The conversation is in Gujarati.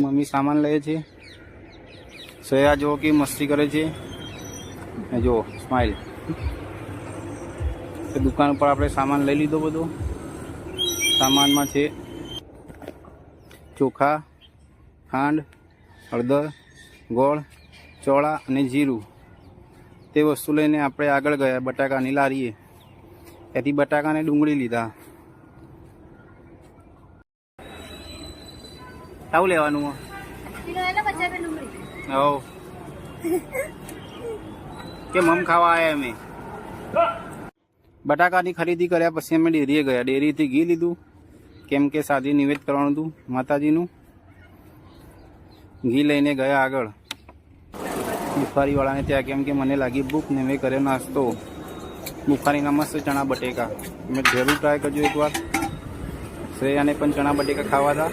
મમ્મી સામાન લે છે. સયા જો કે મસ્તી કરે છે. જો સ્માઈલ. દુકાન પર આપણે સામાન લઈ લીધો બધો. સામાનમાં છે ચોખા, ખાંડ, હળદર, ગોળ, ચોળા અને જીરું. તે વસ્તુ લઈને આપણે આગળ ગયા બટાકાની લારીએ. ત્યાંથી બટાકા અને ડુંગળી લીધા. આવું લેવાનું હવ કે મમ ખાવા આવ્યા અમે. બટાકાની ખરીદી કર્યા પછી અમે ડેરીએ ગયા. ડેરીથી ઘી લીધું કેમ કે સાદી નિવેદ કરવાનું હતું માતાજીનું. ઘી લઈને ગયા આગળ બુખારીવાળાને ત્યાં કેમ કે મને લાગી ભૂખ ને મેં કર્યો નાસ્તો. બુખારીના મસ્ત ચણા બટેકા. તમે જરૂર ટ્રાય કરજો એકવાર. શ્રેયાને પણ ચણા બટેકા ખાવા હતા.